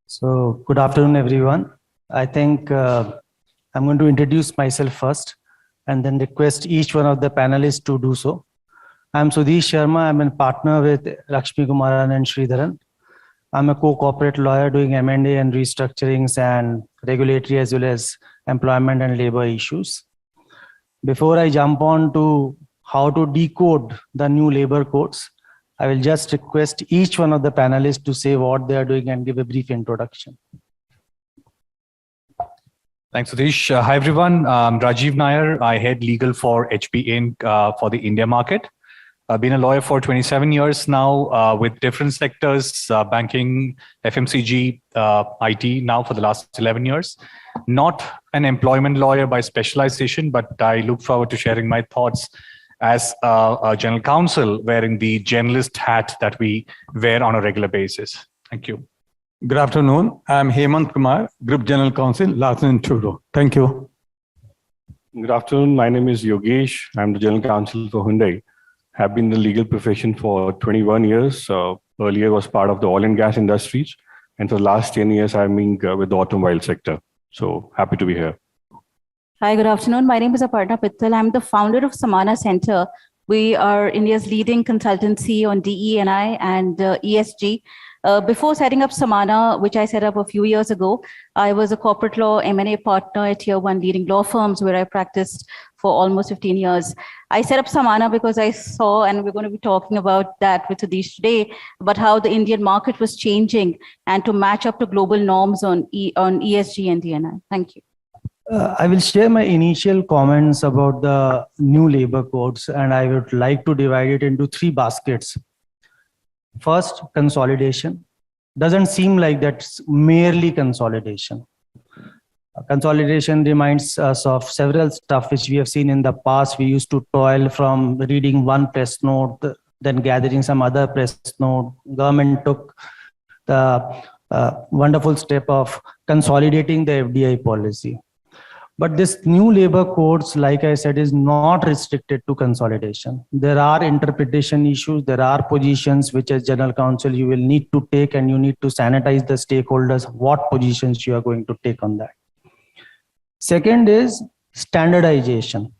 So, good afternoon, everyone. I think I'm going to introduce myself first and then request each one of the panelists to do so. I'm Sudish Sharma. I'm a partner with Lakshmikumaran and Sridharan. I'm a co-corporate lawyer doing M&A and restructurings and regulatory as well as employment and labor issues. Before I jump on to how to decode the new labor codes, I will just request each one of the panelists to say what they are doing and give a brief introduction. Thanks, Sudish. Hi, everyone. I'm Rajeev Nair. I head legal for HP Inc. For the India market. I've been a lawyer for 27 years now with different sectors, banking, FMCG, IT now for the last 11 years. Not an employment lawyer by specialization, but I look forward to sharing my thoughts as a general counsel, wearing the generalist hat that we wear on a regular basis. Thank you. Good afternoon. I'm Hemant Kumar, Group General Counsel, Larsen and Toubro. Thank you. Good afternoon. My name is Yogesh. I'm the General Counsel for Hyundai. Have been in the legal profession for 21 years. Earlier was part of the oil and gas industries. And for the last 10 years, I've been with the automobile sector. So happy to be here. Hi, good afternoon. My name is Aparna. I'm the founder of Samana Center. We are India's leading consultancy on DE&I and ESG. Before setting up Samana, which I set up a few years ago, I was a corporate law M&A partner at tier 1 leading law firms where I practiced for almost 15 years. I set up Samana because I saw, and we're going to be talking about that with Sudish today, about how the Indian market was changing and to match up to global norms on ESG and D&I. Thank you. I will share my initial comments about the new labor codes, and I would like to divide it into 3 baskets. First, consolidation. Doesn't seem like that's merely consolidation. Consolidation reminds us of several stuff which we have seen in the past. We used to toil from reading one press note, then gathering some other press note. Government took the wonderful step of consolidating the FDI policy. But this new labor codes, like I said, is not restricted to consolidation. There are interpretation issues. There are positions which as general counsel you will need to take, and you need to sanitize the stakeholders, what positions you are going to take on that. Second is standardization.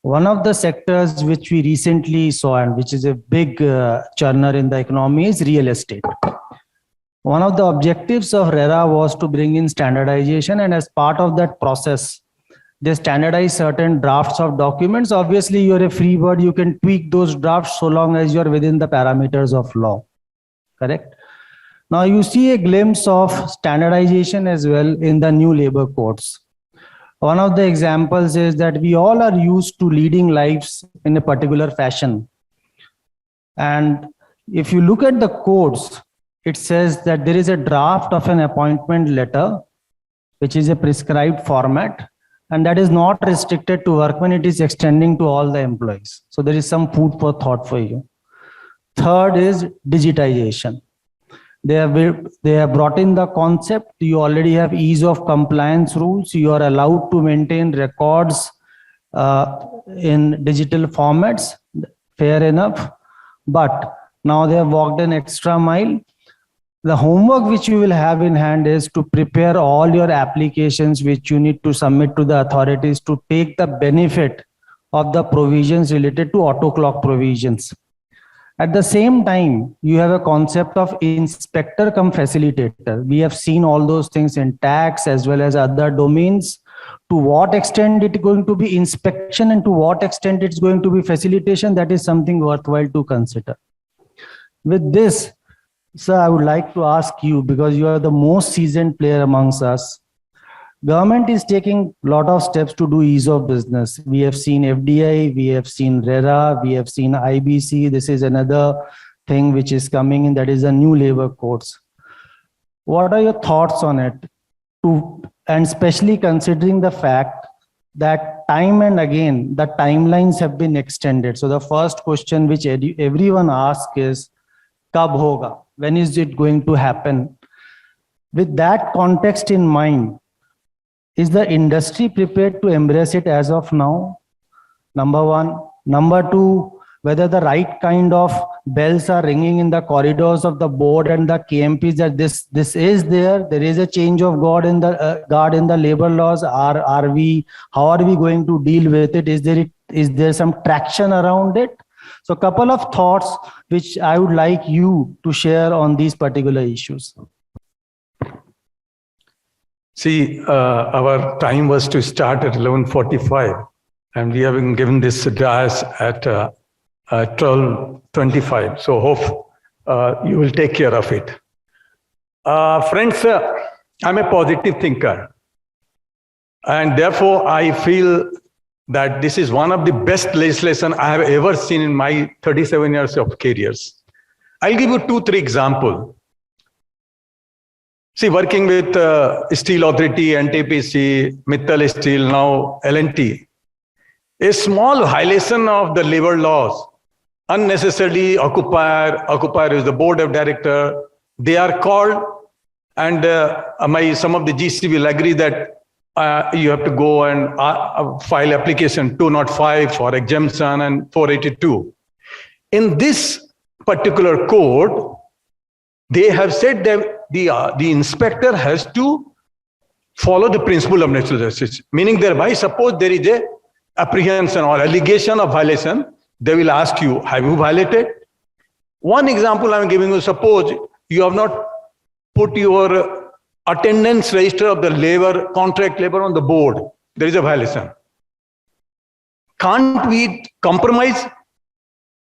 One of the sectors which we recently saw and which is a big churner in the economy is real estate. One of the objectives of RERA was to bring in standardization, and as part of that process, they standardize certain drafts of documents. Obviously, you're a free bird. You can tweak those drafts so long as you're within the parameters of law. Correct? Now, you see a glimpse of standardization as well in the new labor codes. One of the examples is that we all are used to leading lives in a particular fashion. And if you look at the codes, it says that there is a draft of an appointment letter, which is a prescribed format, and that is not restricted to workmen. It is extending to all the employees. So there is some food for thought for you. Third is digitization. They have brought in the concept. You already have ease of compliance rules. You are allowed to maintain records in digital formats. Fair enough. But now they have walked an extra mile. The homework which you will have in hand is to prepare all your applications which you need to submit to the authorities to take the benefit of the provisions related to auto clock provisions. At the same time, you have a concept of inspector cum facilitator. We have seen all those things in tax as well as other domains. To what extent it is going to be inspection and to what extent it's going to be facilitation, that is something worthwhile to consider. With this, sir, I would like to ask you, because you are the most seasoned player amongst us. Government is taking a lot of steps to do ease of business. We have seen FDI, we have seen RERA, we have seen IBC. This is another thing which is coming in, that is a new labor codes. What are your thoughts on it? And especially considering the fact that time and again, the timelines have been extended. So the first question which everyone asks is, Kab hoga? When is it going to happen? With that context in mind, is the industry prepared to embrace it as of now? Number one. Number two, whether the right kind of bells are ringing in the corridors of the board and the KMPs, that this is there is a change of guard in the labor laws. How are we going to deal with it? Is there some traction around it? So a couple of thoughts which I would like you to share on these particular issues. See, our time was to start at 11:45, and we have been given this dais at 12:25. So hope you will take care of it. Friends, I'm a positive thinker, and therefore I feel that this is one of the best legislation I have ever seen in my 37 years of careers. I'll give you 2-3 examples. See, working with Steel Authority, NTPC, Mittal Steel, now L&T, a small violation of the labor laws, unnecessarily occupier is the board of director, they are called, and some of the GC will agree that you have to go and file application 205 for exemption and 482. In this particular code, they have said that the inspector has to follow the principle of natural justice, meaning thereby, suppose there is a apprehension or allegation of violation, they will ask you, have you violated? One example I'm giving you, suppose you have not put your attendance register of the contract labor on the board, there is a violation. Can't we compromise?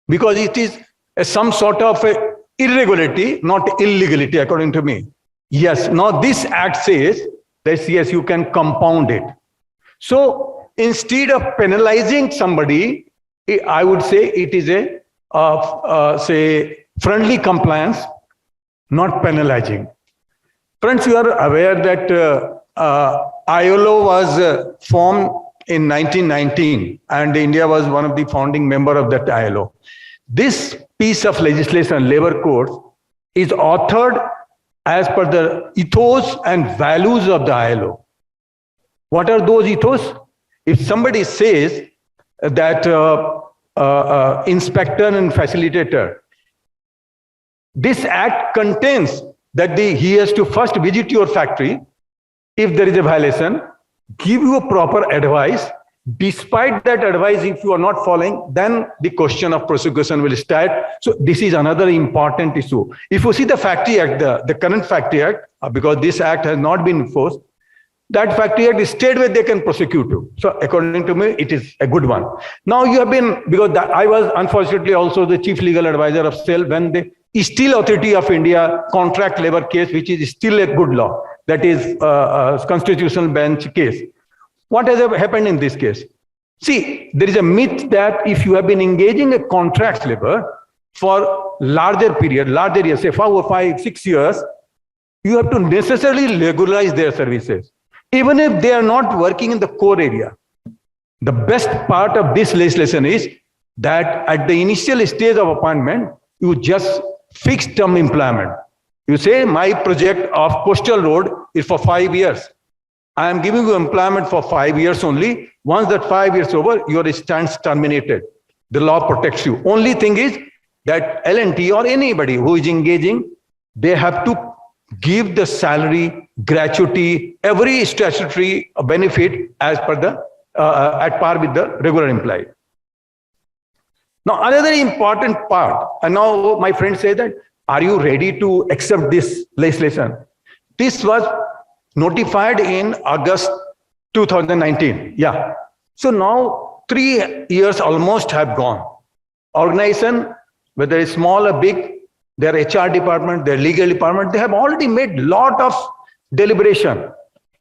Because it is some sort of a irregularity, not illegality, according to me. Yes, now this act says that yes, you can compound it. So instead of penalizing somebody, I would say it is say friendly compliance, not penalizing. Friends, you are aware that ILO was formed in 1919, and India was one of the founding members of that ILO. This piece of legislation, labor code, is authored as per the ethos and values of the ILO. What are those ethos? If somebody says that inspector and facilitator, this act contains that he has to first visit your factory. If there is a violation, give you a proper advice. Despite that advice, if you are not following, then the question of prosecution will start. So this is another important issue. If you see the Factory Act, the current Factory Act, because this act has not been enforced, that Factory Act is state where they can prosecute you. So according to me, it is a good one. Now you have been, because I was unfortunately also the chief legal advisor of SEL when the Steel Authority of India contract labor case, which is still a good law, that is a constitutional bench case. What has happened in this case? See, there is a myth that if you have been engaging a contract labor for larger period, larger years, say 4 or 5, 6 years, you have to necessarily regularize their services, even if they are not working in the core area. The best part of this legislation is that at the initial stage of appointment, you just fix term employment. You say, my project of coastal road is for 5 years. I am giving you employment for 5 years only. Once that 5 years over, your stance terminated. The law protects you. Only thing is that L&T or anybody who is engaging, they have to give the salary, gratuity, every statutory benefit as per the at par with the regular employee. Now, another important part, and now my friend said that, are you ready to accept this legislation? This was notified in August 2019. Yeah. So now 3 years almost have gone. Organization, whether it's small or big, their HR department, their legal department, they have already made lot of deliberation.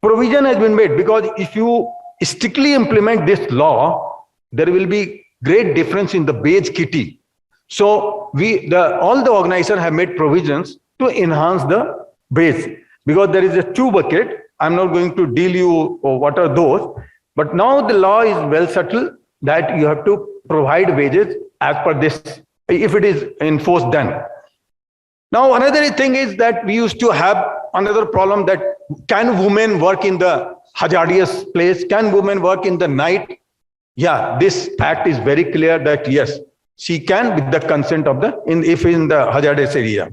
Provision has been made, because if you strictly implement this law, there will be great difference in the wage kitty. So all the organizations have made provisions to enhance the wage, because there is a 2 bucket. I'm not going to deal you what are those, but now the law is well settled that you have to provide wages as per this, if it is enforced then. Now, another thing is that we used to have another problem, that can women work in the hazardous place? Can women work in the night? Yeah, this act is very clear that yes, she can with the consent of if in the hazardous area.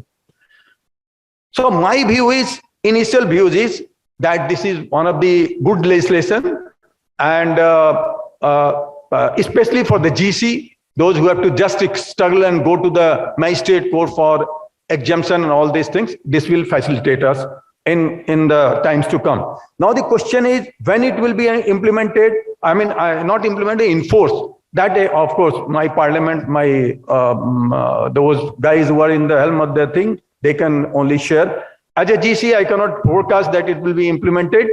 So my view is, initial views is that this is one of the good legislation, and especially for the GC, those who have to just struggle and go to the magistrate court for exemption and all these things, this will facilitate us in the times to come. Now the question is when it will be implemented. I mean, not implemented, enforced. That day, of course, my parliament, those guys who are in the helm of the thing, they can only share. As a GC, I cannot forecast that it will be implemented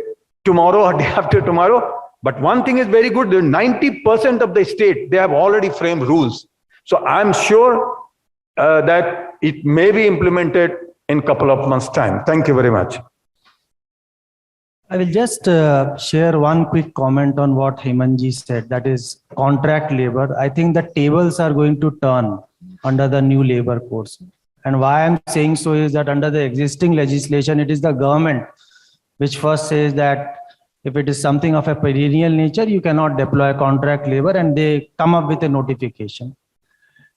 tomorrow or day after tomorrow. But one thing is very good, 90% of the state, they have already framed rules. So I'm sure that it may be implemented in a couple of months' time. Thank you very much. I will just share one quick comment on what Hemantji said, that is contract labor. I think the tables are going to turn under the new labor codes. And why I'm saying so is that under the existing legislation, it is the government which first says that if it is something of a perennial nature, you cannot deploy contract labor, and they come up with a notification.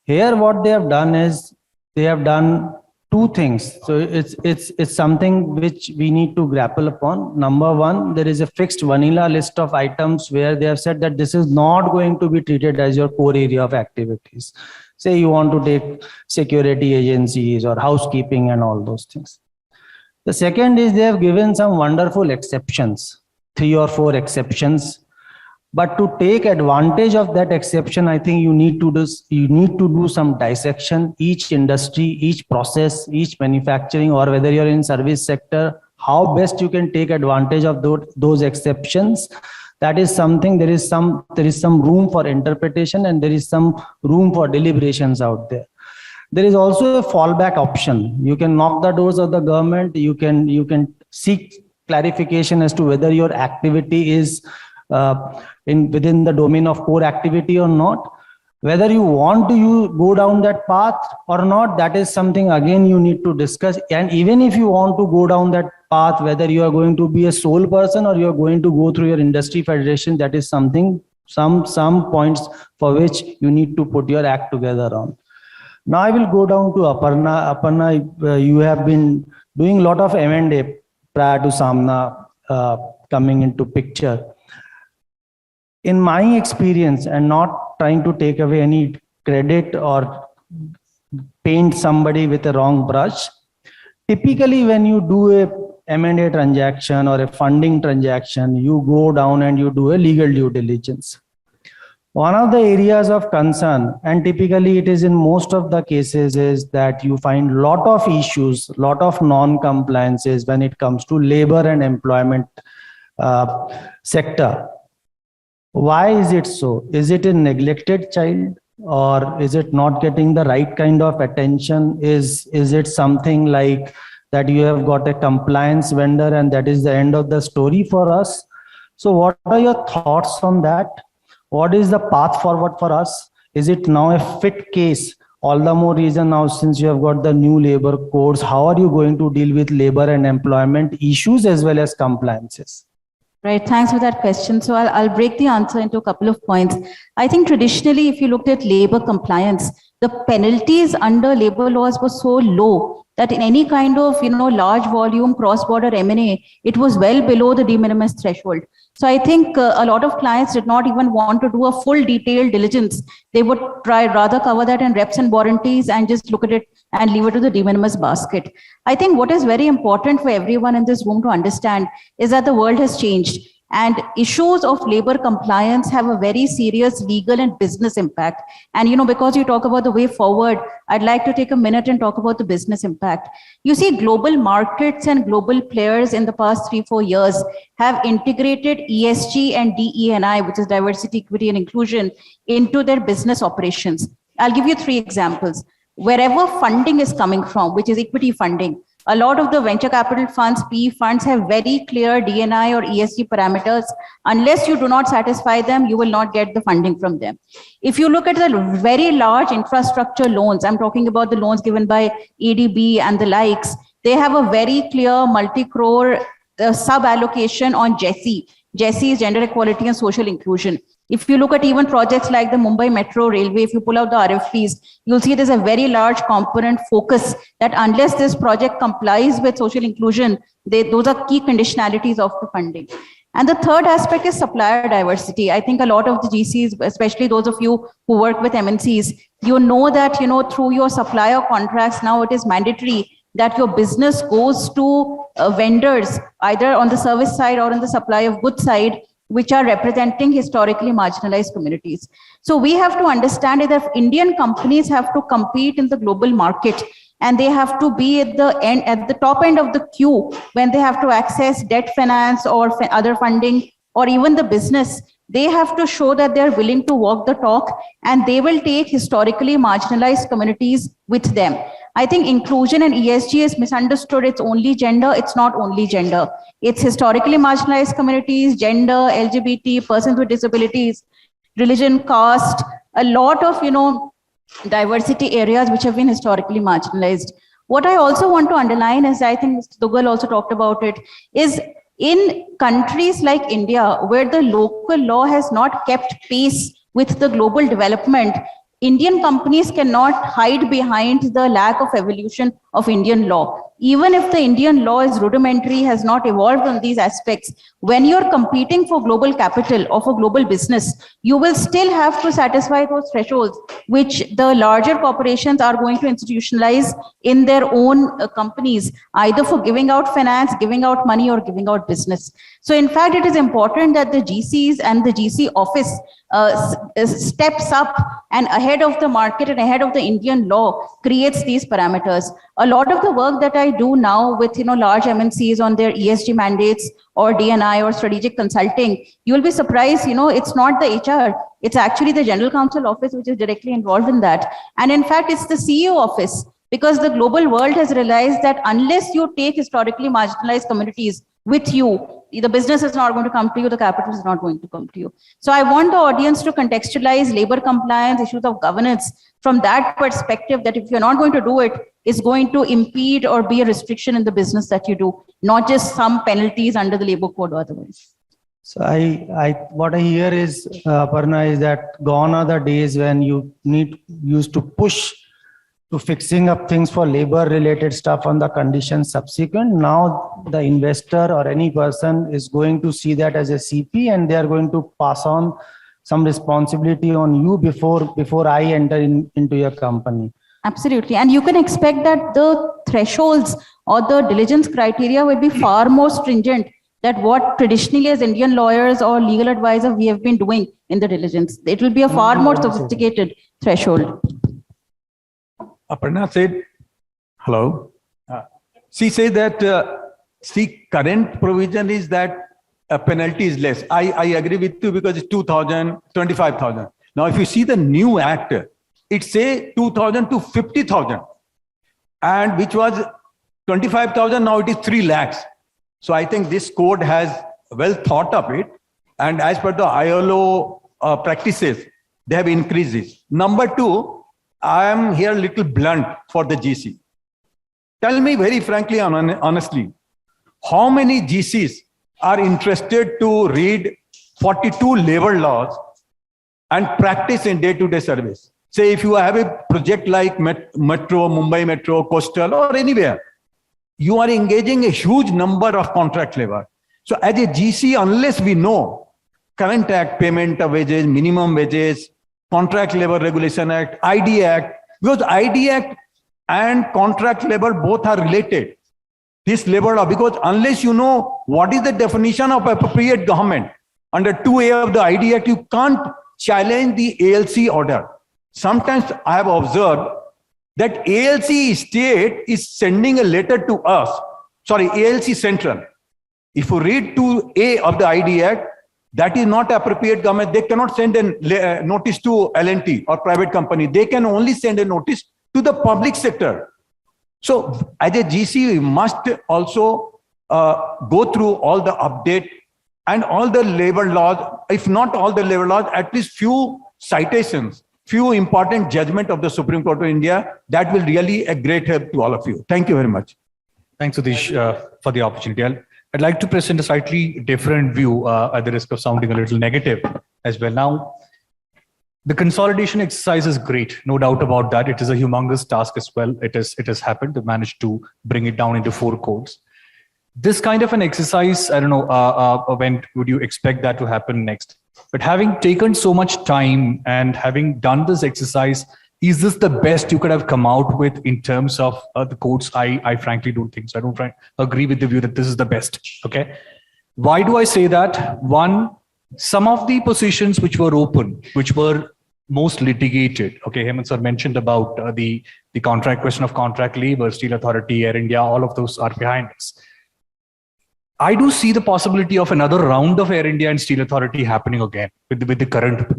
Here, what they have done is they have done two things. So it's something which we need to grapple upon. Number one, there is a fixed vanilla list of items where they have said that this is not going to be treated as your core area of activities. Say you want to take security agencies or housekeeping and all those things. The second is they have given some wonderful exceptions, 3 or 4 exceptions. But to take advantage of that exception, I think you need to do some dissection. Each industry, each process, each manufacturing, or whether you're in service sector, how best you can take advantage of those exceptions. That is something, there is some room for interpretation, and there is some room for deliberations out there. There is also a fallback option. You can knock the doors of the government. You can seek clarification as to whether your activity is within the domain of core activity or not. Whether you want to go down that path or not, that is something again you need to discuss. And even if you want to go down that path, whether you are going to be a sole person or you are going to go through your industry federation, that is something, some points for which you need to put your act together on. Now I will go down to Aparna. Aparna, you have been doing a lot of M&A prior to Samna coming into picture. In my experience, and not trying to take away any credit or paint somebody with a wrong brush, typically when you do a M&A transaction or a funding transaction, you go down and you do a legal due diligence. One of the areas of concern, and typically it is in most of the cases, is that you find a lot of issues, lot of non-compliances when it comes to labor and employment sector. Why is it so? Is it a neglected child, or is it not getting the right kind of attention? Is it something like that you have got a compliance vendor and that is the end of the story for us? So what are your thoughts on that? What is the path forward for us? Is it now a fit case? All the more reason now, since you have got the new labor codes, how are you going to deal with labor and employment issues as well as compliances? Right, thanks for that question. So I'll break the answer into a couple of points. I think traditionally, if you looked at labor compliance, the penalties under labor laws were so low that in any kind of large volume cross-border M&A, it was well below the de minimis threshold. So I think a lot of clients did not even want to do a full detailed diligence. They would rather cover that in reps and warranties and just look at it and leave it to the de minimis basket. I think what is very important for everyone in this room to understand is that the world has changed. And issues of labor compliance have a very serious legal and business impact. And, because you talk about the way forward, I'd like to take a minute and talk about the business impact. You see, global markets and global players in the past 3-4 years have integrated ESG and DE&I, which is diversity, equity, and inclusion, into their business operations. I'll give you 3 examples. Wherever funding is coming from, which is equity funding, a lot of the venture capital funds, PE funds, have very clear D&I or ESG parameters. Unless you do not satisfy them, you will not get the funding from them. If you look at the very large infrastructure loans, I'm talking about the loans given by ADB and the likes, they have a very clear multi-crore sub-allocation on GESI. GESI is gender equality and social inclusion. If you look at even projects like the Mumbai Metro Railway, if you pull out the RFPs, you'll see there's a very large component focus that unless this project complies with social inclusion, those are key conditionalities of the funding. And the third aspect is supplier diversity. I think a lot of the GCs, especially those of you who work with MNCs, you know that, through your supplier contracts, now it is mandatory that your business goes to vendors, either on the service side or on the supply of goods side, which are representing historically marginalized communities. So we have to understand that if Indian companies have to compete in the global market, and they have to be at the top end of the queue when they have to access debt finance or other funding, or even the business, they have to show that they're willing to walk the talk, and they will take historically marginalized communities with them. I think inclusion and ESG is misunderstood. It's only gender. It's not only gender. It's historically marginalized communities, gender, LGBT, persons with disabilities, religion, caste, a lot of, diversity areas which have been historically marginalized. What I also want to underline is, I think Mr. Dugal also talked about it, is in countries like India, where the local law has not kept pace with the global development, Indian companies cannot hide behind the lack of evolution of Indian law. Even if the Indian law is rudimentary, has not evolved on these aspects, when you're competing for global capital or for global business, you will still have to satisfy those thresholds, which the larger corporations are going to institutionalize in their own companies, either for giving out finance, giving out money, or giving out business. So in fact, it is important that the GCs and the GC office steps up and ahead of the market and ahead of the Indian law creates these parameters. A lot of the work that I do now with large MNCs on their ESG mandates or DNI or strategic consulting, you will be surprised, it's not the HR, it's actually the General Counsel office which is directly involved in that. And in fact, it's the CEO office, because the global world has realized that unless you take historically marginalized communities with you, the business is not going to come to you, the capital is not going to come to you. So I want the audience to contextualize labor compliance, issues of governance from that perspective, that if you're not going to do it, it's going to impede or be a restriction in the business that you do, not just some penalties under the labor code or otherwise. So what I hear is, Aparna, is that gone are the days when you used to push to fixing up things for labor related stuff on the conditions subsequent. Now the investor or any person is going to see that as a CP, and they are going to pass on some responsibility on you before I enter into your company. Absolutely. And you can expect that the thresholds or the diligence criteria will be far more stringent than what traditionally as Indian lawyers or legal advisor we have been doing in the diligence. It will be a far more sophisticated threshold. Aparna said, hello. She said that, current provision is that a penalty is less. I agree with you, because it's 2,000, 25,000. Now, if you see the new act, it says 2,000 to 50,000, and which was 25,000, now it is 3 lakhs. So I think this code has well thought of it, and as per the ILO practices, they have increased this. Number 2, I am here a little blunt for the GC. Tell me very frankly and honestly, how many GCs are interested to read 42 labor laws and practice in day-to-day service? Say if you have a project like Metro, Mumbai Metro, Coastal, or anywhere, you are engaging a huge number of contract labor. So as a GC, unless we know current act, payment of wages, minimum wages, Contract Labor Regulation Act, ID Act, because ID Act and contract labor both are related. This labor law, because unless you know what is the definition of appropriate government, under 2A of the ID Act, you can't challenge the ALC order. Sometimes I have observed that ALC state is sending a letter to us, ALC Central. If you read 2A of the ID Act, that is not appropriate government. They cannot send a notice to L&T or private company. They can only send a notice to the public sector. So as a GC, we must also go through all the update and all the labor laws, if not all the labor laws, at least few citations, few important judgment of the Supreme Court of India. That will really a great help to all of you. Thank you very much. Thanks, Sudish, for the opportunity. I'd like to present a slightly different view at the risk of sounding a little negative. as well. Now, the consolidation exercise is great, no doubt about that. It is a humongous task as well. It has happened to manage to bring it down into 4 codes. This kind of an exercise, I don't know, when would you expect that to happen next? But having taken so much time and having done this exercise, is this the best you could have come out with in terms of the codes? I frankly don't think so. I don't agree with the view that this is the best. Okay. Why do I say that? One, some of the positions which were open, which were most litigated. Okay, Hemant sir mentioned about the contract question of contract labor, Steel Authority, Air India, all of those are behind us. I do see the possibility of another round of Air India and Steel Authority happening again with the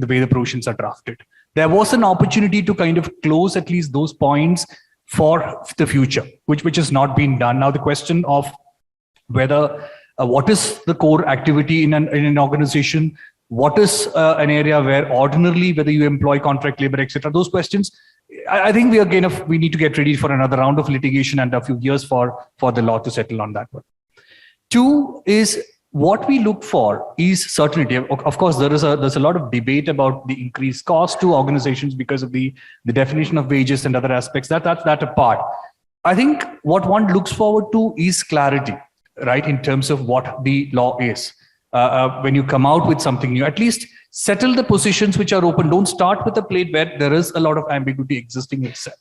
way the provisions are drafted. There was an opportunity to kind of close at least those points for the future, which has not been done. Now the question of whether what is the core activity in an organization, what is an area where ordinarily whether you employ contract labor, etc. Those questions, I think we need to get ready for another round of litigation and a few years for the law to settle on that one. 2 is what we look for is certainty. Of course, there's a lot of debate about the increased cost to organizations because of the definition of wages and other aspects. That apart. I think what one looks forward to is clarity, right, in terms of what the law is. When you come out with something new, at least settle the positions which are open. Don't start with a plate where there is a lot of ambiguity existing itself.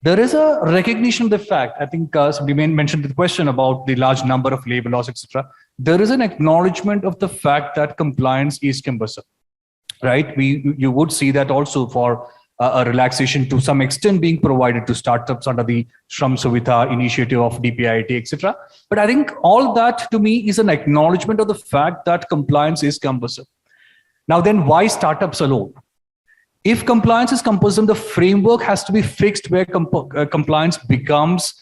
There is a recognition of the fact, I think somebody mentioned the question about the large number of labor laws, etc. There is an acknowledgement of the fact that compliance is cumbersome, right? You would see that also for a relaxation to some extent being provided to startups under the Shram Suvidha initiative of DPIIT, etc. But I think all that to me is an acknowledgement of the fact that compliance is cumbersome. Now then, why startups alone? If compliance is cumbersome, the framework has to be fixed where compliance becomes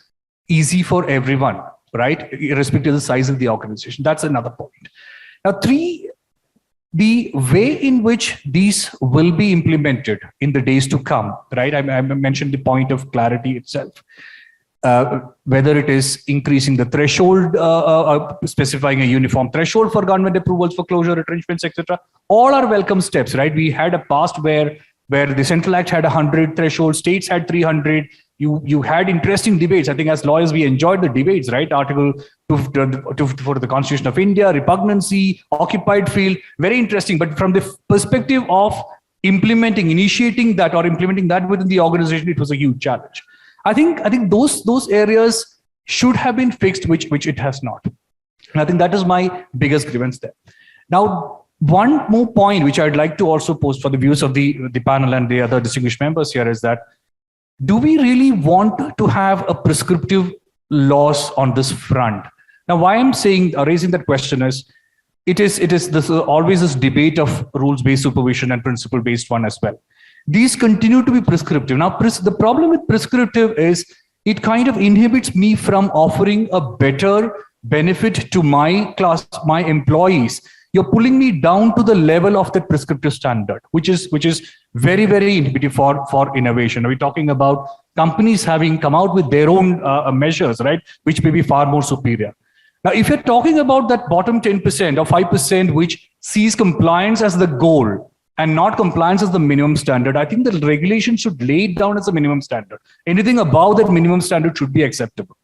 easy for everyone, right? Irrespective of the size of the organization. That's another point. Now, 3, the way in which these will be implemented in the days to come, right? I mentioned the point of clarity itself. Whether it is increasing the threshold, specifying a uniform threshold for government approvals for closure, retrenchments, etc. All are welcome steps, right? We had a past where the Central Act had 100 threshold, states had 300. You had interesting debates. I think as lawyers, we enjoyed the debates, right? Article 254 of the Constitution of India, repugnancy, occupied field, very interesting. But from the perspective of initiating that or implementing that within the organization, it was a huge challenge. I think those areas should have been fixed, which it has not. And I think that is my biggest grievance there. Now, one more point which I'd like to also post for the views of the panel and the other distinguished members here is that, do we really want to have a prescriptive laws on this front? Now, why I'm raising that question is, it is always this debate of rules-based supervision and principle-based one as well. These continue to be prescriptive. Now, the problem with prescriptive is it kind of inhibits me from offering a better benefit to my employees. You're pulling me down to the level of the prescriptive standard, which is very, very inhibitive for innovation. We're talking about companies having come out with their own measures, right, which may be far more superior. Now, if you're talking about that bottom 10% or 5%, which sees compliance as the goal and not compliance as the minimum standard, I think the regulation should lay it down as a minimum standard. Anything above that minimum standard should be acceptable.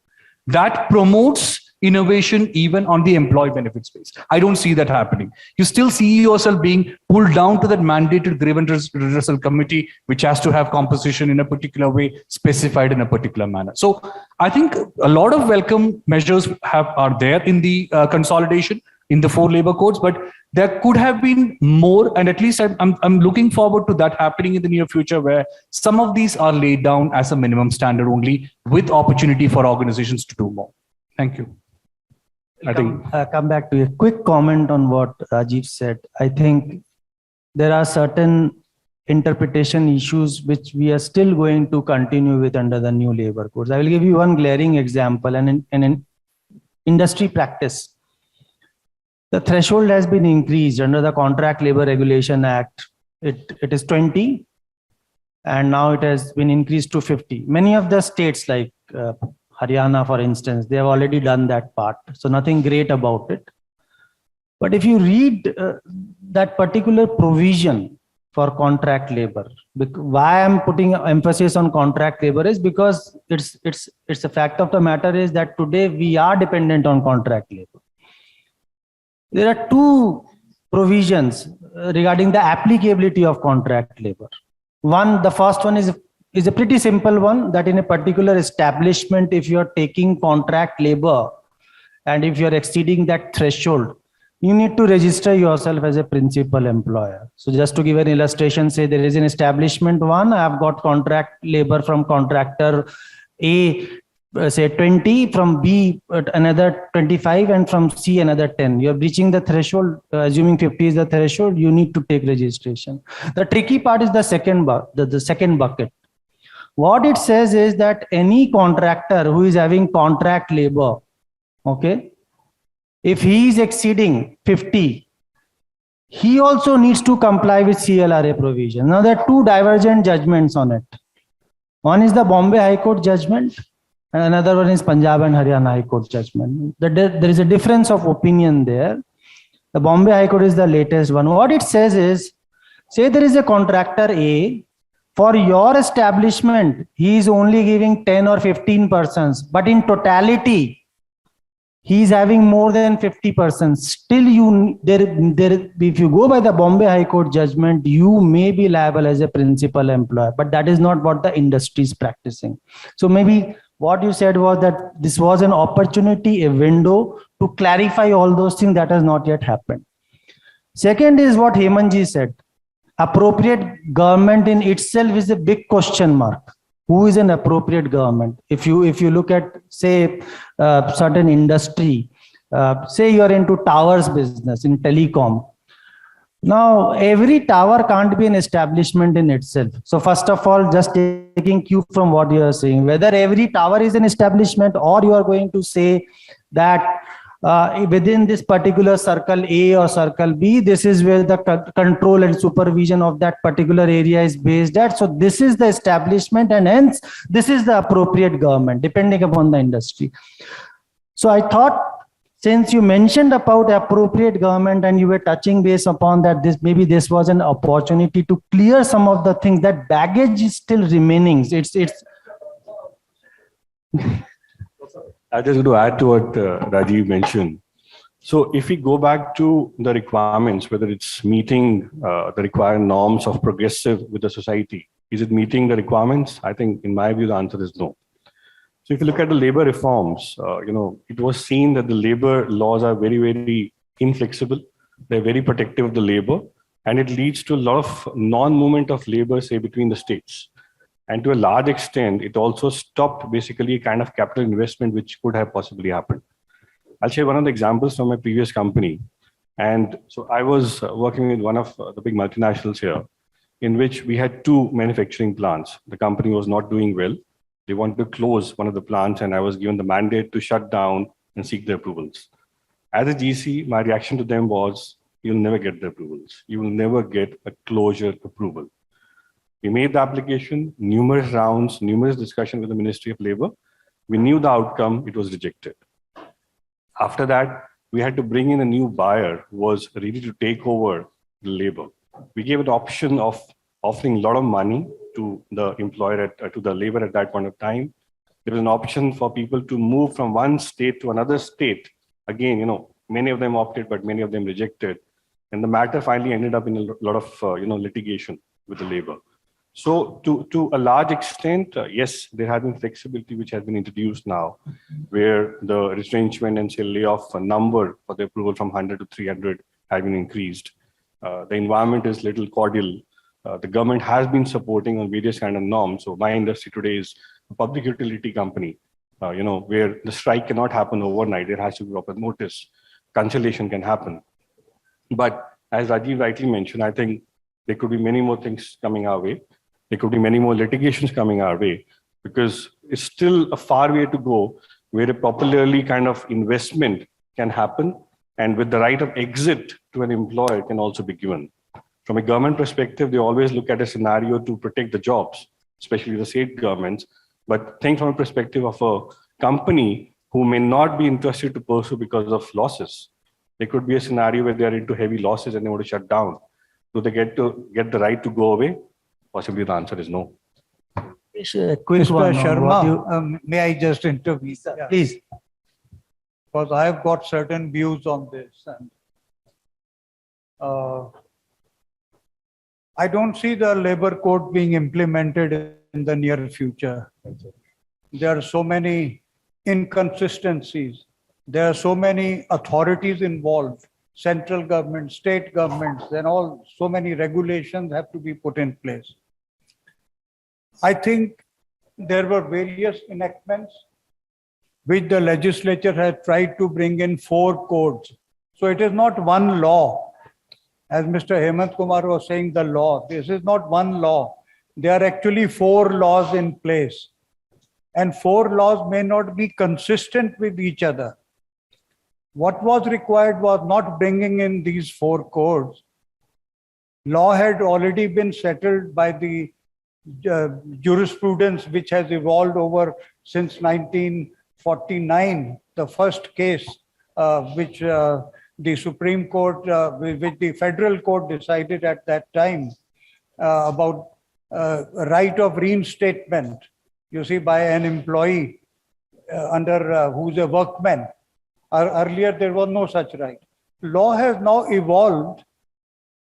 That promotes innovation even on the employee benefit space. I don't see that happening. You still see yourself being pulled down to that mandated grievance redressal committee, which has to have composition in a particular way, specified in a particular manner. So I think a lot of welcome measures are there in the consolidation in the 4 labor codes, but there could have been more, and at least I'm looking forward to that happening in the near future, where some of these are laid down as a minimum standard only, with opportunity for organizations to do more. Thank you. I think come back to a quick comment on what Rajeev said. I think there are certain interpretation issues which we are still going to continue with under the new labor codes. I will give you one glaring example, and in industry practice, the threshold has been increased under the Contract Labor Regulation Act. It is 20, and now it has been increased to 50. Many of the states like Haryana, for instance, they have already done that part. So nothing great about it. But if you read that particular provision for contract labor, why I'm putting emphasis on contract labor is because it's a fact of the matter is that today we are dependent on contract labor. There are two provisions regarding the applicability of contract labor. One, the first one is a pretty simple one, that in a particular establishment, if you are taking contract labor and if you are exceeding that threshold, you need to register yourself as a principal employer. So just to give an illustration, say there is an establishment one, I have got contract labor from contractor A, say 20, from B another 25, and from C another 10. You're reaching the threshold, assuming 50 is the threshold, you need to take registration. The tricky part is the second bucket. What it says is that any contractor who is having contract labor, okay, if he is exceeding 50, he also needs to comply with CLRA provision. Now there are two divergent judgments on it. One is the Bombay High Court judgment, and another one is Punjab and Haryana High Court judgment. There is a difference of opinion there. The Bombay High Court is the latest one. What it says is, say there is a contractor A, for your establishment, he is only giving 10 or 15 persons, but in totality, he is having more than 50%. Still, if you go by the Bombay High Court judgment, you may be liable as a principal employer, but that is not what the industry is practicing. So maybe what you said was that this was an opportunity, a window to clarify all those things that has not yet happened. Second is what Hemant said. Appropriate government in itself is a big question mark. Who is an appropriate government? If you look at, say, certain industry, say you are into towers business, in telecom. Now, every tower can't be an establishment in itself. So first of all, just taking cue from what you are saying, whether every tower is an establishment, or you are going to say that within this particular circle A or circle B, this is where the control and supervision of that particular area is based at. So this is the establishment, and hence this is the appropriate government, depending upon the industry. So I thought, since you mentioned about appropriate government and you were touching base upon that, maybe this was an opportunity to clear some of the things. That baggage is still remaining. I just want to add to what Rajeev mentioned. So if we go back to the requirements, whether it's meeting the required norms of progressive with the society, is it meeting the requirements? I think in my view, the answer is no. So if you look at the labor reforms, it was seen that the labor laws are very, very inflexible. They're very protective of the labor, and it leads to a lot of non-movement of labor, say, between the states. And to a large extent, it also stopped basically a kind of capital investment which could have possibly happened. I'll share one of the examples from my previous company. And so I was working with one of the big multinationals here, in which we had two manufacturing plants. The company was not doing well. They wanted to close one of the plants, and I was given the mandate to shut down and seek the approvals. As a GC, my reaction to them was, you'll never get the approvals. You will never get a closure approval. We made the application, numerous rounds, numerous discussions with the Ministry of Labor. We knew the outcome, it was rejected. After that, we had to bring in a new buyer who was ready to take over the labor. We gave an option of offering a lot of money to the employer, to the labor at that point of time. There was an option for people to move from one state to another state. Again, many of them opted, but many of them rejected. And the matter finally ended up in a lot of litigation with the labor. So to a large extent, yes, there has been flexibility which has been introduced now, where the retrenchment and say layoff number for the approval from 100 to 300 has been increased. The environment is little cordial. The government has been supporting on various kind of norms. So my industry today is a public utility company, where the strike cannot happen overnight. There has to be proper notice. Cancellation can happen. But as Rajeev rightly mentioned, I think there could be many more things coming our way. There could be many more litigations coming our way, because it's still a far way to go where a popularly kind of investment can happen, and with the right of exit to an employer can also be given. From a government perspective, they always look at a scenario to protect the jobs, especially the state governments. But think from a perspective of a company who may not be interested to pursue because of losses. There could be a scenario where they are into heavy losses and they want to shut down. Do they get the right to go away? Possibly the answer is no. A quick Mr. one on what you- Sharma, may I just intervene? Yeah. Please. Because I have got certain views on this. And I don't see the labor code being implemented in the near future. There are so many inconsistencies. There are so many authorities involved, central government, state governments, and all, so many regulations have to be put in place. I think there were various enactments which the legislature has tried to bring in 4 codes. So it is not one law. As Mr. Hemant Kumar was saying, the law, this is not one law. There are actually 4 laws in place. And 4 laws may not be consistent with each other. What was required was not bringing in these 4 codes. Law had already been settled by the jurisprudence which has evolved over since 1949, the first case which the Supreme Court, which the Federal Court decided at that time about right of reinstatement, you see, by an employee under who's a workman. Earlier, there was no such right. Law has now evolved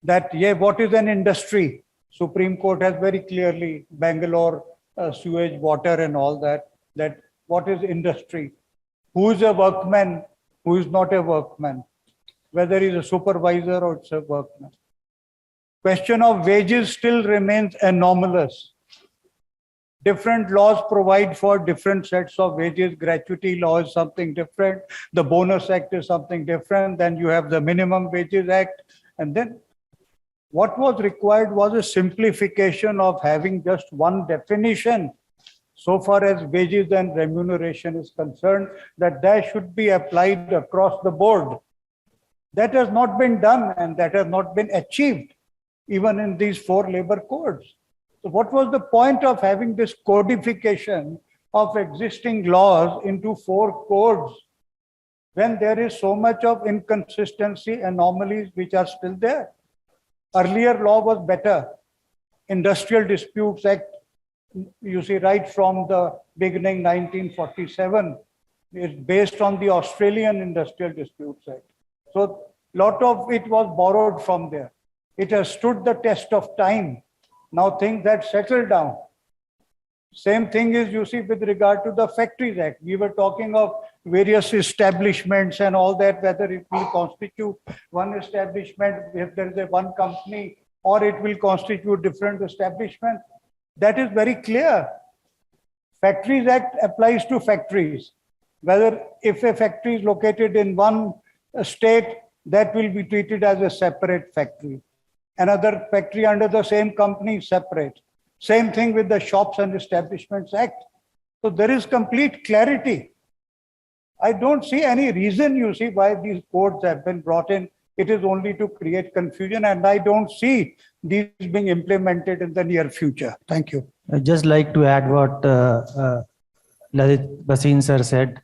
that, yeah, what is an industry? Supreme Court has very clearly, Bangalore, sewage, water and all that, that what is industry? Who is a workman? Who is not a workman? Whether he's a supervisor or it's a workman. Question of wages still remains anomalous. Different laws provide for different sets of wages. Gratuity law is something different. The Bonus Act is something different. Then you have the Minimum Wages Act. And then what was required was a simplification of having just one definition so far as wages and remuneration is concerned, that should be applied across the board. That has not been done and that has not been achieved even in these 4 labor codes. So what was the point of having this codification of existing laws into 4 codes when there is so much of inconsistency, anomalies which are still there? Earlier law was better. Industrial Disputes Act, you see, right from the beginning, 1947, is based on the Australian Industrial Disputes Act. So a lot of it was borrowed from there. It has stood the test of time. Now things have settled down. Same thing is, you see, with regard to the Factories Act. We were talking of various establishments and all that, whether it will constitute one establishment, if there is a one company, or it will constitute different establishments. That is very clear. Factories Act applies to factories. Whether if a factory is located in one state, that will be treated as a separate factory. Another factory under the same company is separate. Same thing with the Shops and Establishments Act. So there is complete clarity. I don't see any reason, you see, why these codes have been brought in. It is only to create confusion, and I don't see these being implemented in the near future. Thank you. I'd just like to add what Lalit Bhasin sir said.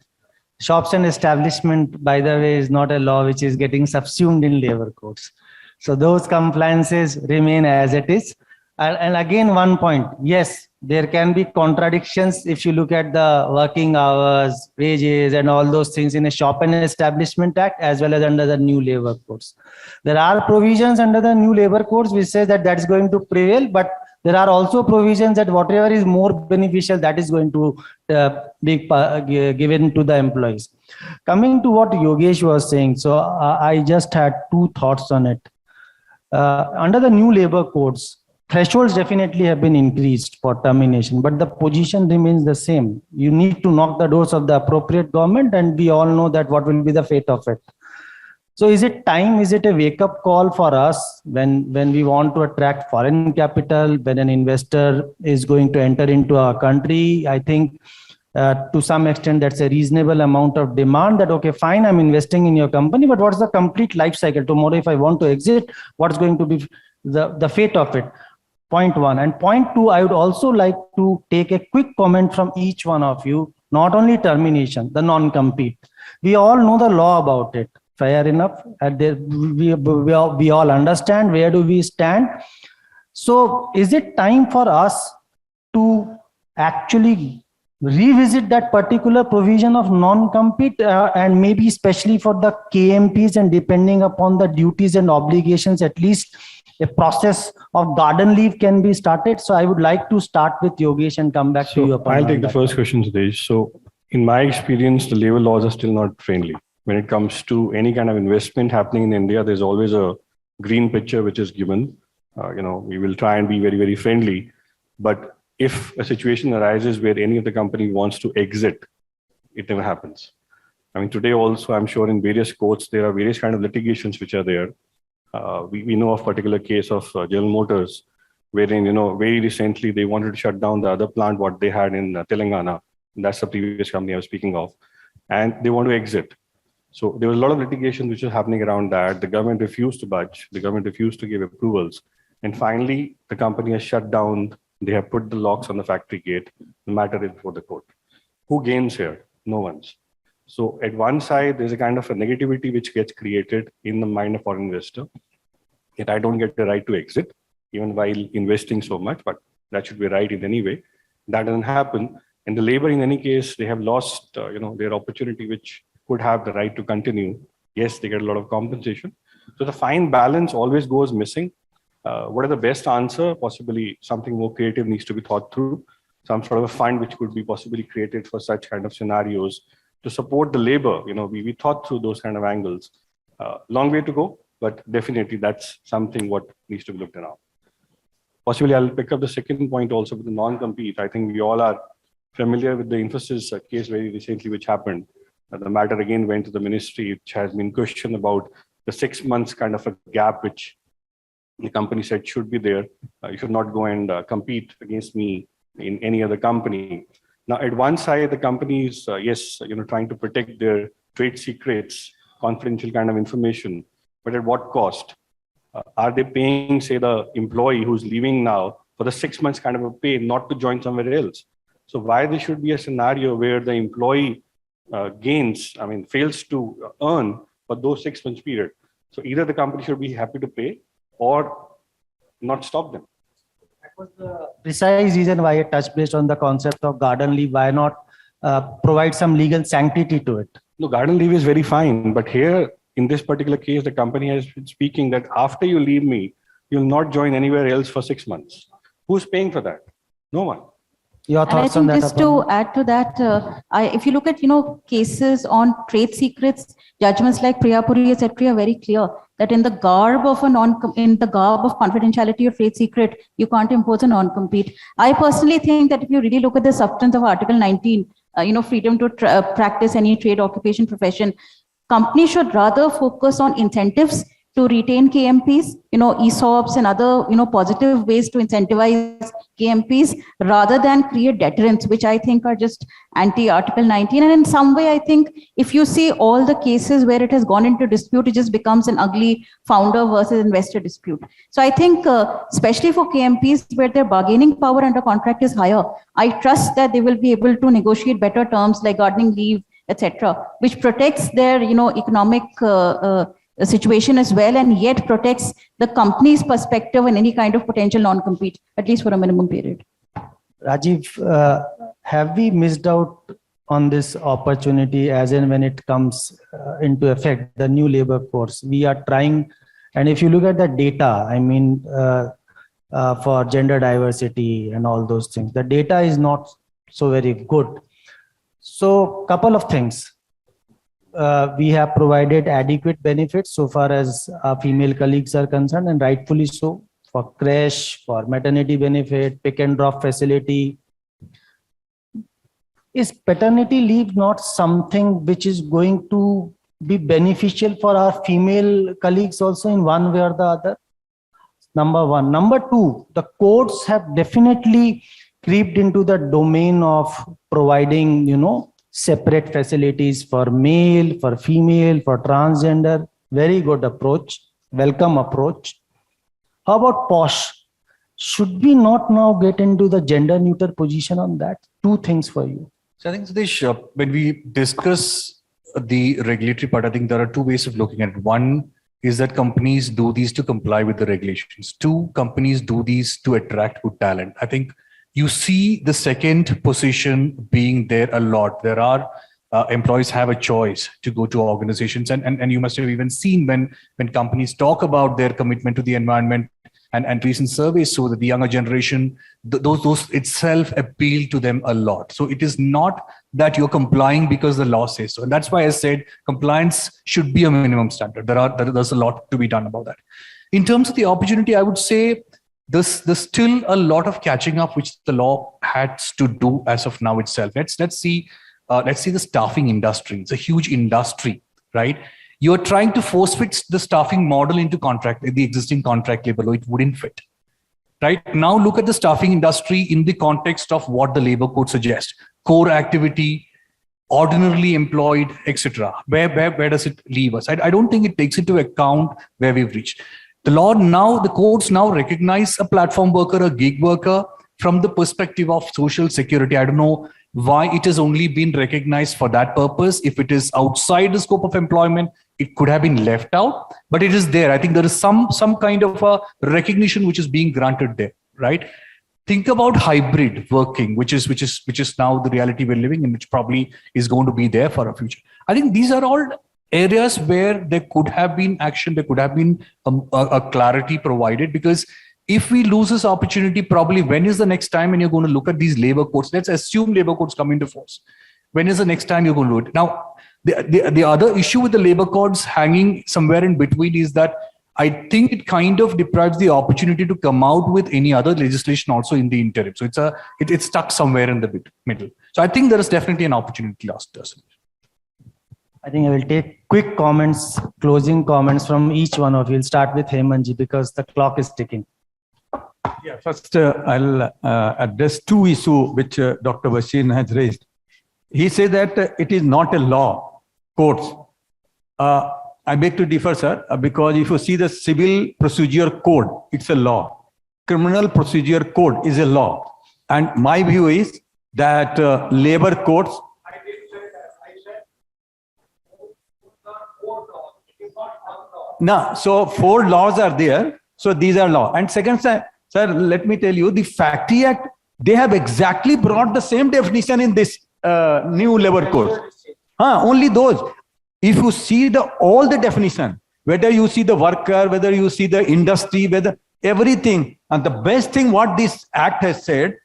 Shops and establishment, by the way, is not a law which is getting subsumed in labor codes. So those compliances remain as it is. And again, one point, yes, there can be contradictions if you look at the working hours, wages, and all those things in a Shop and Establishment Act as well as under the new labor codes. There are provisions under the new labor codes which say that that's going to prevail, but there are also provisions that whatever is more beneficial, that is going to be given to the employees. Coming to what Yogesh was saying, so I just had 2 thoughts on it. Under the new labor codes, thresholds definitely have been increased for termination, but the position remains the same. You need to knock the doors of the appropriate government, and we all know that what will be the fate of it. So is it time, is it a wake-up call for us when we want to attract foreign capital, when an investor is going to enter into our country? I think to some extent that's a reasonable amount of demand that, okay, fine, I'm investing in your company, but what's the complete life cycle? Tomorrow, if I want to exit, what's going to be the fate of it? Point 1. And point 2, I would also like to take a quick comment from each one of you, not only termination, the non-compete. We all know the law about it. Fair enough. And we all understand where do we stand. So is it time for us to actually revisit that particular provision of non-compete and maybe especially for the KMPs, and depending upon the duties and obligations, at least a process of garden leave can be started? So I would like to start with Yogesh and come back to you. Aparna, I'll take the first question, Sudish. So in my experience, the labor laws are still not friendly. When it comes to any kind of investment happening in India, there's always a green picture which is given. We will try and be very, very friendly. But if a situation arises where any of the company wants to exit, it never happens. I mean, today also, I'm sure in various courts, there are various kind of litigations which are there. We know of particular case of General Motors, wherein, very recently they wanted to shut down the other plant what they had in Telangana. That's the previous company I was speaking of. And they want to exit. So there was a lot of litigation which was happening around that. The government refused to budge. The government refused to give approvals. And finally, the company has shut down. They have put the locks on the factory gate. The matter is before the court. Who gains here? No one's. So at one side, there's a kind of a negativity which gets created in the mind of foreign investor. Yet I don't get the right to exit, even while investing so much, but that should be right in any way. That doesn't happen. And the labor, in any case, they have lost, their opportunity, which could have the right to continue. Yes, they get a lot of compensation. So the fine balance always goes missing. What is the best answer? Possibly something more creative needs to be thought through. Some sort of a fund which could be possibly created for such kind of scenarios to support the labor. We thought through those kind of angles. Long way to go, but definitely that's something what needs to be looked at now. Possibly I'll pick up the second point also with the non-compete. I think we all are familiar with the Infosys case very recently, which happened. The matter again went to the ministry, which has been questioned about the 6 months kind of a gap, which the company said should be there. You should not go and compete against me in any other company. Now, at one side, the company is, trying to protect their trade secrets, confidential kind of information, but at what cost? Are they paying, say, the employee who's leaving now for the 6 months kind of a pay, not to join somewhere else? So why there should be a scenario where the employee fails to earn for those 6 months period? So either the company should be happy to pay or not stop them. That was the precise reason why I touched based on the concept of garden leave. Why not provide some legal sanctity to it? No, garden leave is very fine. But here, in this particular case, the company has been speaking that after you leave me, you'll not join anywhere else for 6 months. Who's paying for that? No one. Your thoughts on that? Just to add to that, if you look at cases on trade secrets, judgments like Priyapuri, etc., are very clear that in the garb of confidentiality of trade secret, you can't impose a non-compete. I personally think that if you really look at the substance of Article 19, freedom to practice any trade, occupation, profession, companies should rather focus on incentives to retain KMPs, ESOPs and other, positive ways to incentivize KMPs rather than create deterrents, which I think are just anti-Article 19. And in some way, I think if you see all the cases where it has gone into dispute, it just becomes an ugly founder versus investor dispute. So I think, especially for KMPs where their bargaining power under contract is higher, I trust that they will be able to negotiate better terms like gardening leave, etc., which protects their, economic situation as well, and yet protects the company's perspective in any kind of potential non-compete, at least for a minimum period. Rajeev, have we missed out on this opportunity as in when it comes into effect, the new labor codes? We are trying, and if you look at the data, for gender diversity and all those things, the data is not so very good. So couple of things. We have provided adequate benefits so far as our female colleagues are concerned, and rightfully so, for creche, for maternity benefit, pick and drop facility. Is paternity leave not something which is going to be beneficial for our female colleagues also in one way or the other? Number one. Number two, the courts have definitely creeped into the domain of providing, separate facilities for male, for female, for transgender. Very good approach, welcome approach. How about POSH? Should we not now get into the gender neutral position on that? Two things for you. So I think, Sudish, when we discuss the regulatory part, I think there are two ways of looking at it. One is that companies do these to comply with the regulations. Two, companies do these to attract good talent. I think you see the second position being there a lot. There are employees have a choice to go to organizations, and you must have even seen when companies talk about their commitment to the environment, and recent surveys show that the younger generation, those itself appeal to them a lot. So it is not that you're complying because the law says so. And that's why I said compliance should be a minimum standard. There's a lot to be done about that. In terms of the opportunity, I would say there's still a lot of catching up which the law has to do as of now itself. Let's see the staffing industry. It's a huge industry, right? You're trying to force fit the staffing model into the existing contract labor law. It wouldn't fit. Right now, look at the staffing industry in the context of what the labor code suggests: core activity, ordinarily employed, etc. Where does it leave us? I don't think it takes into account where we've reached. The courts now recognize a platform worker, a gig worker, from the perspective of social security. I don't know why it has only been recognized for that purpose. If it is outside the scope of employment, it could have been left out, but it is there. I think there is some kind of a recognition which is being granted there, right? Think about hybrid working, which is now the reality we're living in, which probably is going to be there for a future. I think these are all areas where there could have been action, there could have been a clarity provided, because if we lose this opportunity, probably when is the next time when you're going to look at these labor codes? Let's assume labor codes come into force. When is the next time you're going to do it? Now, the other issue with the labor codes hanging somewhere in between is that I think it kind of deprives the opportunity to come out with any other legislation also in the interim. So it's stuck somewhere in the middle. So I think there is definitely an opportunity lost. I think I will take quick comments, closing comments from each one of you. We'll start with Hemant because the clock is ticking. Yeah, first I'll address two issues which Dr. Bashir has raised. He said that it is not a law, courts. I beg to differ, sir, because if you see the civil procedure code, it's a law. Criminal procedure code is a law. And my view is that labor courts. I did say that. I said, no, so 4 laws are there. So these are law. And second, sir, let me tell you, the Factory Act, they have exactly brought the same definition in this new labor code. Only those. If you see all the definition, whether you see the worker, whether you see the industry, whether everything, and the best thing what this act has said,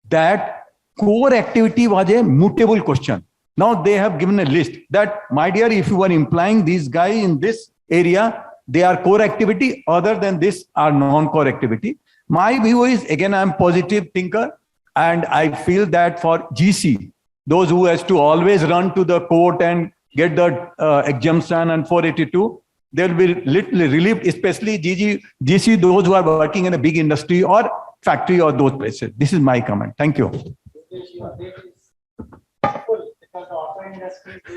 that core activity was a mutable question. Now they have given a list that, my dear, if you are implying these guys in this area, they are core activity, other than this are non-core activity. My view is, again, I'm a positive thinker, and I feel that for GC, those who has to always run to the court and get the exemption and 482, they will be little relieved, especially GC, those who are working in a big industry or factory or those places. This is my comment. Thank you. Because the auto industry is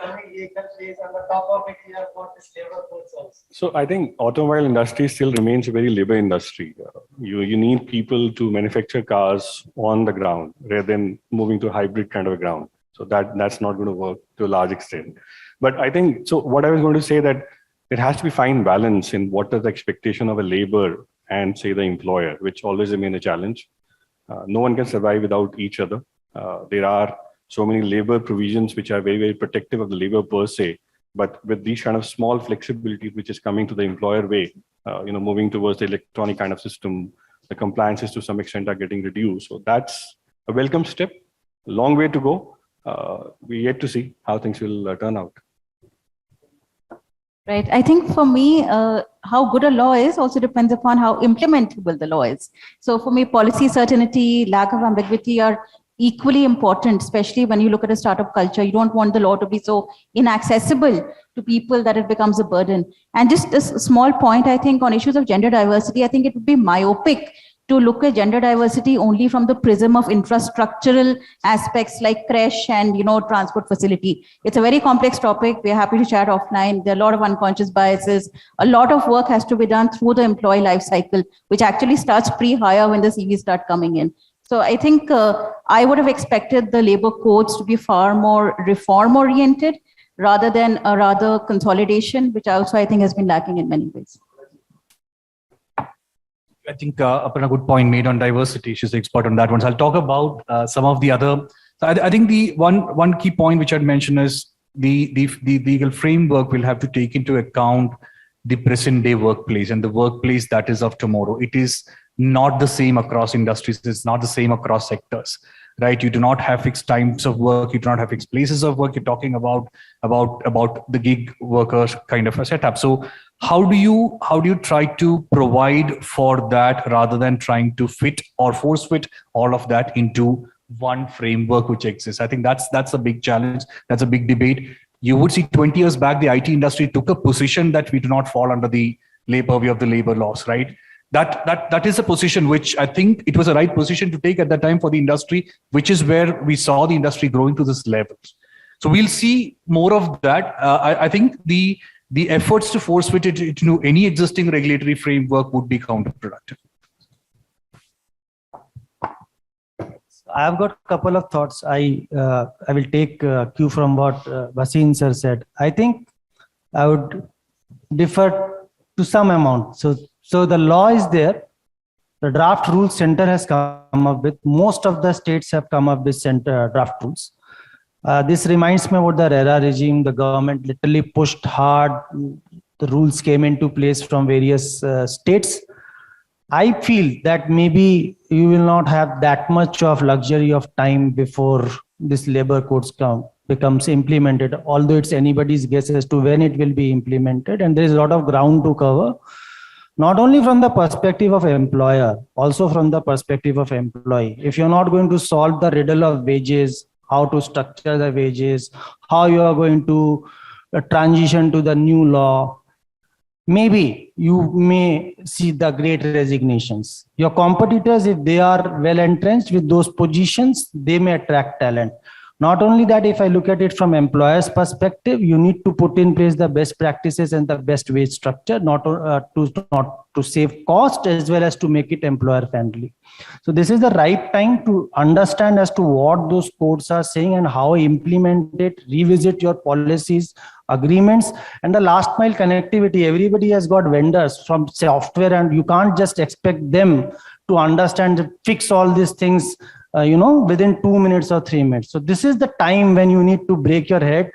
coming vehicle space, on the top of it, we have got this labor codes also. So I think automobile industry still remains a very labor industry. You need people to manufacture cars on the ground rather than moving to a hybrid kind of a ground. So that's not going to work to a large extent. But I think, so what I was going to say that it has to be fine balance in what is the expectation of a labor and say the employer, which always remain a challenge. No one can survive without each other. There are so many labor provisions which are very, very protective of the labor per se, but with these kind of small flexibilities which is coming to the employer way, moving towards the electronic kind of system, the compliances to some extent are getting reduced. So that's a welcome step. Long way to go. We yet to see how things will turn out. Right. I think for me, how good a law is also depends upon how implementable the law is. So for me, policy certainty, lack of ambiguity are equally important, especially when you look at a startup culture. You don't want the law to be so inaccessible to people that it becomes a burden. And just a small point, I think on issues of gender diversity, I think it would be myopic to look at gender diversity only from the prism of infrastructural aspects like creche and transport facility. It's a very complex topic. We're happy to chat offline. There are a lot of unconscious biases. A lot of work has to be done through the employee life cycle, which actually starts pre-hire when the CVs start coming in. So I think I would have expected the labor codes to be far more reform oriented. rather than a rather consolidation, which also I think has been lacking in many ways. I think Aparna, good point made on diversity. She's the expert on that one. So I'll talk about some of the other. So I think the one key point which I'd mention is the legal framework will have to take into account the present day workplace and the workplace that is of tomorrow. It is not the same across industries. It's not the same across sectors, right? You do not have fixed times of work. You do not have fixed places of work. You're talking about the gig workers kind of a setup. So how do you try to provide for that rather than trying to fit or force fit all of that into one framework which exists? I think that's a big challenge. That's a big debate. You would see 20 years back, the IT industry took a position that we do not fall under the purview of the labor laws, right? That is a position which I think it was a right position to take at that time for the industry, which is where we saw the industry growing to this level. So we'll see more of that. I think the efforts to force fit it into any existing regulatory framework would be counterproductive. I've got a couple of thoughts. I will take cue from what Vasin sir said. I think I would differ to some amount. So the law is there. The draft rules center has come up with. Most of the states have come up with draft rules. This reminds me about the RERA regime. The government literally pushed hard. The rules came into place from various states. I feel that maybe you will not have that much of luxury of time before this labor codes becomes implemented, although it's anybody's guess as to when it will be implemented. And there is a lot of ground to cover, not only from the perspective of employer, also from the perspective of employee. If you're not going to solve the riddle of wages, how to structure the wages, how you are going to transition to the new law, maybe you may see the great resignations. Your competitors, if they are well entrenched with those positions, they may attract talent. Not only that, if I look at it from employer's perspective, you need to put in place the best practices and the best wage structure, not to save cost as well as to make it employer friendly. So this is the right time to understand as to what those codes are saying and how implement it, revisit your policies, agreements, and the last mile connectivity. Everybody has got vendors from software, and you can't just expect them to understand, fix all these things within 2 minutes or 3 minutes. So this is the time when you need to break your head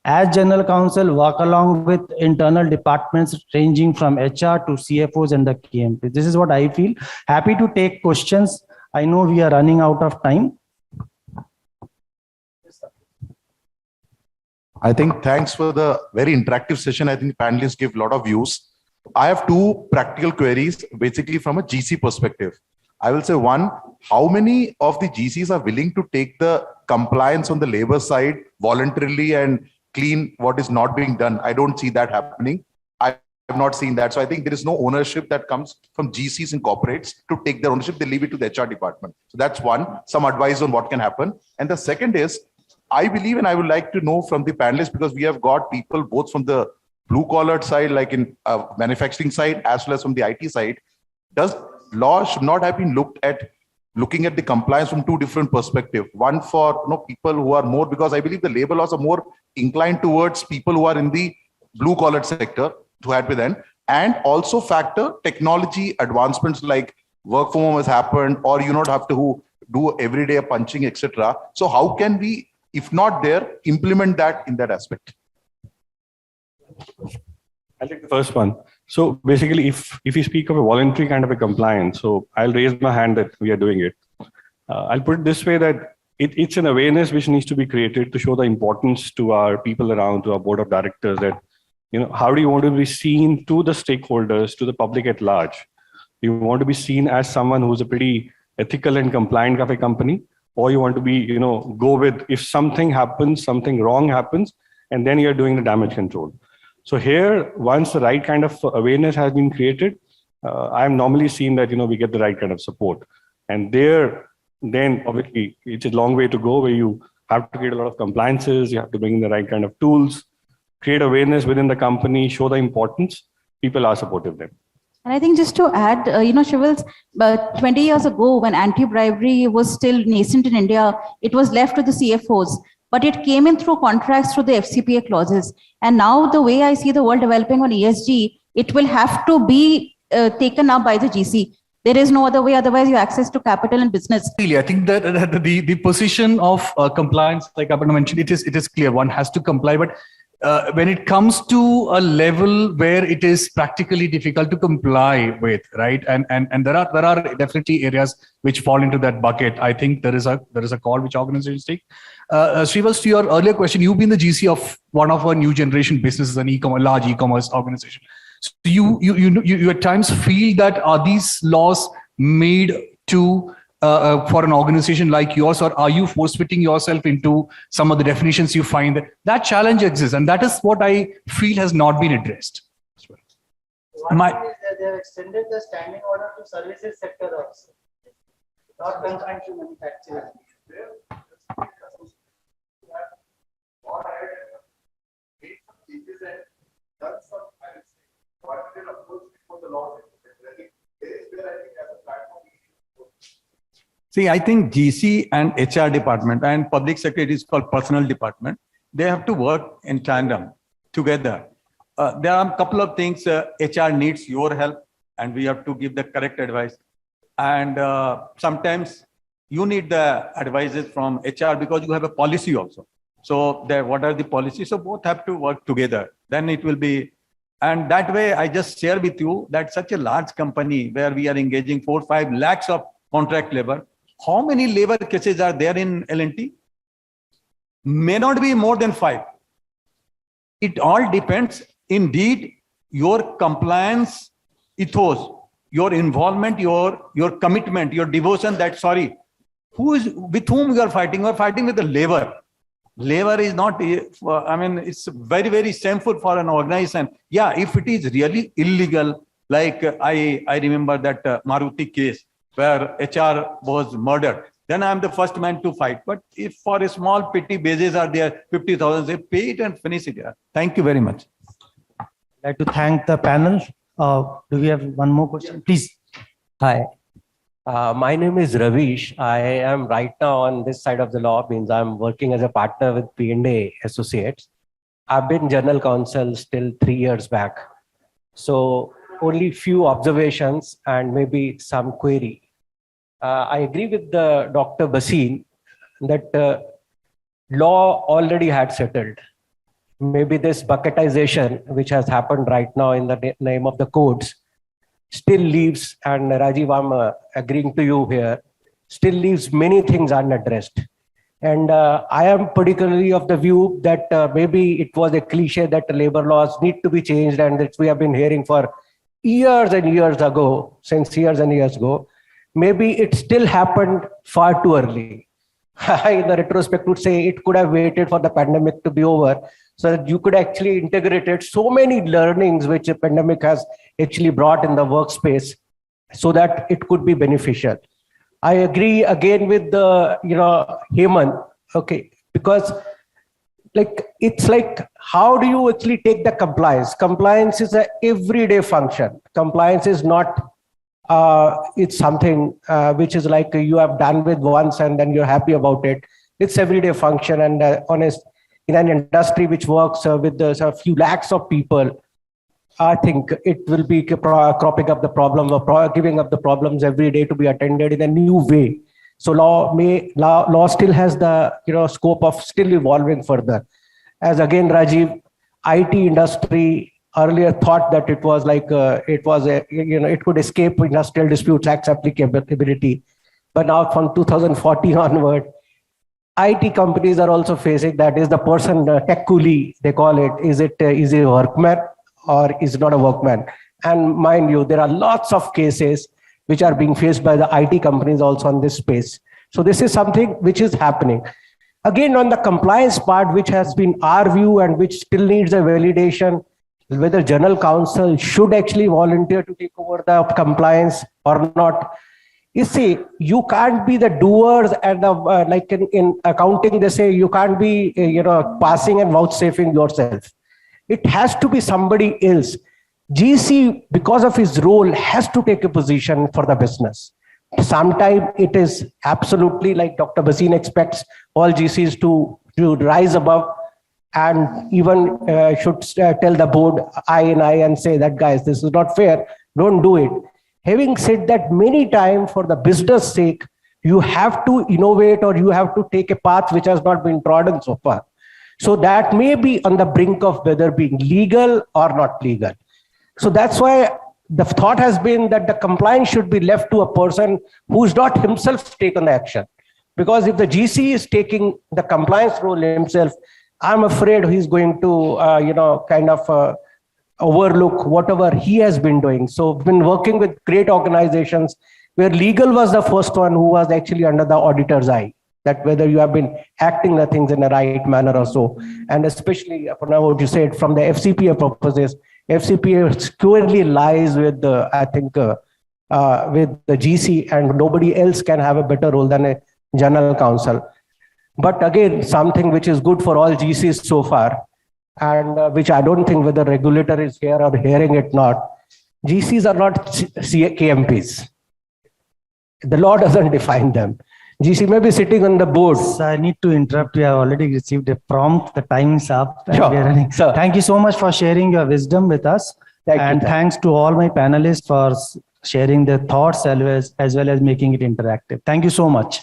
as general counsel, work along with internal departments ranging from HR to CFOs and the KMP. This is what I feel. Happy to take questions. I know we are running out of time. I think thanks for the very interactive session. I think panelists give a lot of views. I have two practical queries, basically from a GC perspective. I will say one, how many of the GCs are willing to take the compliance on the labor side voluntarily and clean what is not being done? I don't see that happening. I have not seen that. So I think there is no ownership that comes from GCs and corporates to take their ownership. They leave it to the HR department. So that's one, some advice on what can happen. And the second is, I believe, and I would like to know from the panelists, because we have got people both from the blue collar side, like in manufacturing side, as well as from the IT side. Does law should not have been looking at the compliance from two different perspectives? One for people who are more, because I believe the labor laws are more inclined towards people who are in the blue collar sector to add with them, and also factor technology advancements like work from home has happened, or you not have to do everyday punching, etc. So how can we, if not there, implement that in that aspect? I'll take the first one. So basically, if you speak of a voluntary kind of a compliance, so I'll raise my hand that we are doing it. I'll put it this way, that it's an awareness which needs to be created to show the importance to our people around, to our board of directors, that, how do you want to be seen to the stakeholders, to the public at large? You want to be seen as someone who's a pretty ethical and compliant kind of a company, or you want to be, go with, if something happens, something wrong happens, and then you're doing the damage control. So here, once the right kind of awareness has been created, I'm normally seeing that, we get the right kind of support. And then obviously it's a long way to go, where you have to create a lot of compliances, you have to bring in the right kind of tools, create awareness within the company, show the importance. People are supportive then. And I think just to add, Shivals, 20 years ago, when anti-bribery was still nascent in India, it was left to the CFOs. but it came in through contracts through the FCPA clauses. And now the way I see the world developing on ESG, it will have to be taken up by the GC. There is no other way, otherwise you access to capital and business. Really, I think that the position of compliance, like Aparna mentioned, it is clear. One has to comply, but when it comes to a level where it is practically difficult to comply with, right? And there are definitely areas which fall into that bucket. I think there is a call which organizations take. Srivas, to your earlier question, you've been the GC of one of our new generation businesses, an large e-commerce organization. So you at times feel that are these laws made to for an organization like yours, or are you force fitting yourself into some of the definitions you find that challenge exists, and that is what I feel has not been addressed. One thing is that they have extended the standing order to services sector also, not confined to manufacturing. See, I think GC and HR department and public sector, it is called personal department. They have to work in tandem together. There are a couple of things HR needs your help, and we have to give the correct advice. And sometimes you need the advices from HR because you have a policy also. So what are the policies? So both have to work together. Then it will be. And that way, I just share with you that such a large company where we are engaging 4-5 lakhs of contract labor, how many labor cases are there in L&T? May not be more than 5. It all depends. Indeed, your compliance ethos, your involvement, your commitment, your devotion, with whom you are fighting? You are fighting with the labor. Labor is not, it's very, very shameful for an organization. Yeah, if it is really illegal, like I remember that Maruti case where HR was murdered, then I am the first man to fight. But if for a small petty basis are there, 50,000, they pay it and finish it. Yeah. Thank you very much. I'd like to thank the panel. Do we have one more question? Please. Hi. My name is Ravish. I am right now on this side of the law, means I'm working as a partner with P&A Associates. I've been general counsel till 3 years back. So only few observations and maybe some query. I agree with Dr. Bhasin that law already had settled. Maybe this bucketization, which has happened right now in the name of the codes, still leaves, and Rajeev, I'm agreeing to you here, still leaves many things unaddressed. And I am particularly of the view that maybe it was a cliche that labor laws need to be changed, and that we have been hearing for years and years ago, since years and years ago. Maybe it still happened far too early. In the retrospect, would say it could have waited for the pandemic to be over, so that you could actually integrated so many learnings which a pandemic has actually brought in the workspace, so that it could be beneficial. I agree again with the Hemant, okay, because it's like, how do you actually take the compliance? Compliance is an everyday function. Compliance is not it's something which is like you have done with once and then you're happy about it. It's everyday function, and in an industry which works with a few lakhs of people, I think it will be cropping up the problem or giving up the problems every day to be attended in a new way. So law still has the scope of still evolving further. As again, Rajeev, IT industry earlier thought that it was like it could escape Industrial Disputes Act's applicability, but now from 2014 onward, IT companies are also facing that. Is the person tech coolie, they call it, is he a workman or is not a workman? And mind you, there are lots of cases which are being faced by the IT companies also on this space. So this is something which is happening. Again, on the compliance part, which has been our view and which still needs a validation, whether general counsel should actually volunteer to take over the compliance or not. You see, you can't be the doers and like in accounting, they say you can't be, passing and vouchsafing yourself. It has to be somebody else. GC, because of his role, has to take a position for the business. Sometimes it is absolutely like Dr. Bhasin expects all GCs to should rise above and even should tell the board eye in eye and say that, guys, this is not fair, don't do it. Having said that, many times for the business sake, you have to innovate or you have to take a path which has not been trodden so far. So that may be on the brink of whether being legal or not legal. So that's why the thought has been that the compliance should be left to a person who's not himself taken the action. Because if the GC is taking the compliance role himself, I'm afraid he's going to, overlook whatever he has been doing. So I've been working with great organizations where legal was the first one who was actually under the auditor's eye, that whether you have been acting the things in the right manner or so. And especially, Aparna, what you said from the FCPA purposes, FCPA squarely lies with the, with the GC, and nobody else can have a better role than a general counsel. But again, something which is good for all GCs so far, and which I don't think whether regulator is here or hearing it not, GCs are not KMPs. The law doesn't define them. GC may be sitting on the board. So I need to interrupt. We have already received a prompt. The time is up. And Sure. we are running. Sir. Thank you so much for sharing your wisdom with us. Thank you. Thanks to all my panelists for sharing their thoughts as well as making it interactive. Thank you so much.